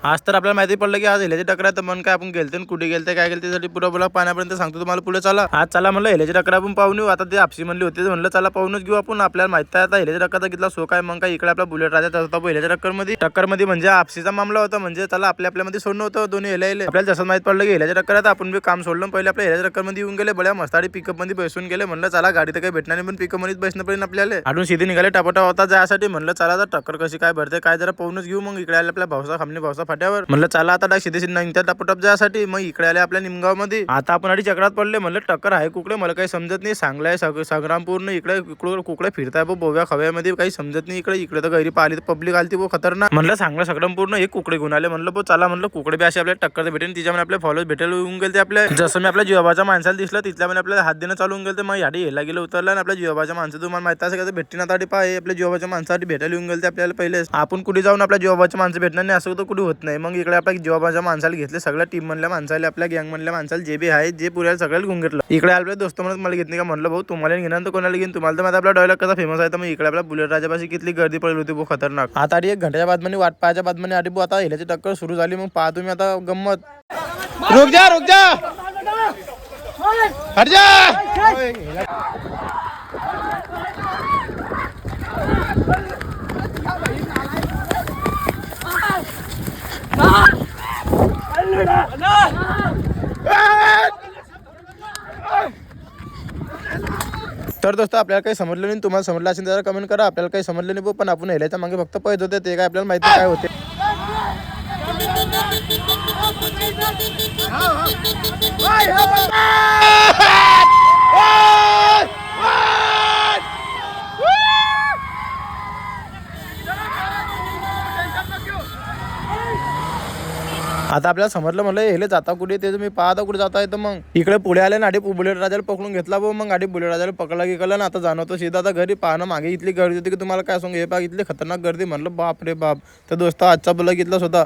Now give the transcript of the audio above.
आज तर आपल्याला माहिती पडलं की आज हेल्याची टक्कर आहे. तर मन काय आपण गेलते कुठे गेलते काय गेलते त्यासाठी पुरा बोला पाण्यापर्यंत सांगतो तुम्हाला. पुढे चला. आज चला म्हणलं हेल्याची टक्कर आपण पाहून येऊ. आता ते आपसी म्हणली होती म्हणलं चला पाहूनच घेऊ आपण. आपल्याला माहिती आहे आता हेल्याच्या टक्करचा कितला शो काय. मग काय इकडे आपला बुलेट राजा होता हेल्याच्या टक्करमध्ये म्हणजे आपसीचा मामला होता. म्हणजे चला आपल्यामध्ये सोडणं होतं दोन्ही हेल्या. आपल्याला जसं माहित पडलं की हेल्याच्या टक्कर आहे. आपण बी काम सोडलं पहिले आपल्या हेल्याच्या टक्करमध्ये येऊन गेले. बड्या मस्ताडी पिकअप मध्ये बसून गेले. म्हणलं चला गाडी तर काही भेटणार नाही पण पिकअप मध्येच बसणं पडेल आपल्याला. आडून सीधी निघाले टापटा होता जायसाठी. म्हणलं चला आता टक्कर कशी काय भरते काय जरा पाहूनच घेऊ. मग इकडे आले आपल्या भाऊसा खामणी भाऊसा फाट्यावर. म्हणलं चला आता सीधे निघत्या टापटप जायसाठी. मग इकडे आले आपल्या निमगाव मध्ये. आता आपण आधी चक्रात पडले. म्हणलं टक्कर आहे कुकडे मला काही समजत नाही. सांगलाय संग्रामपूर्ण इकडे कुकडे फिरताय बोव्या खव्यामध्ये काही समजत नाही. इकडे तर गैरी पाहिली तर पब्लिक आली ती खतरनाक. म्हणलं सांगला संग्रामपूर्ण एक कुकडे घेऊन आले. म्हणलं चला म्हणलं कुकडे बी असे आपल्याला टक्कर भेटेल. तिच्यामध्ये आपल्या फॉलोअर्स भेटायला येऊन गेले. आपल्या जसं मी आपल्या जीवाबाच्या माणसाला दिसलं तिथल्यामध्ये आपल्याला हात देणं चालू गेलं. मग याडी हेला गेलं उतरला आणि आपल्या जीवाबाच्या माणसं तुम्हाला माहिती असेल का भेटती ना ताडी पाय आपल्या जीवाबाच्या माणसासाठी भेटायला येऊन गेले. आपल्याला पहिले आपण कुठे जाऊन आपल्या जीवाबाच्या माणसं भेटणार नाही असं तर कुठे होत नाही. मग इकडे आपल्या जीवाबाच्या माणसाला घेतले. सगळ्या टीम मधल्या माणसाला आपल्या गँग मधल्या माणसाला जे बी आहे जे पुऱ्या सगळ्याला घेऊन घेतलं. इकडे आपल्या दोस्त म्हणत मला घेतली का. म्हणलं भाऊ तुम्हाला घेणार तर कोणाला घेऊन. तुम्हाला तर माझा आपला डायलॉग कसा फेमस आहे. तर मग इकडे आपल्या बुलेट राजापाशी किती गर्दी पडली होती बहुत खतरनाक. आता आधी 1 घंट्याच्या बाद वाट पाहायच्या बाद आधी आता हेल्याची टक्कर सुरू झाली. मग पाहा तुम्ही आता गंमत. रुक जा हट जा. तर दोस्त आपल्याला काही समजलं नाही. तुम्हाला समजलं असेल तर कमेंट करा. आपल्याला काही समजलं नाही पण आपण हेल्याच्या मागे फक्त पैसे होते ते काय आपल्याला माहिती काय होते. आता आपल्याला समजलं म्हणलं हेले जाता कुठे ते तुम्ही पाहता कुठे जाता येतं. मग इकडे पुढे आले ना आधी बुलेट राजाला पकडून घेतला भाऊ. मग आधी बुलेट राजाला पकडला गेला ना. आता जाणवतो सीधा आता घरी पाहणं. मागे इथली गर्दी होती की तुम्हाला काय सांगू. हे पाहा इथली खतरनाक गर्दी. म्हणलं बाप रे बाप. तर दोस्त आजचा बघितलाच होता.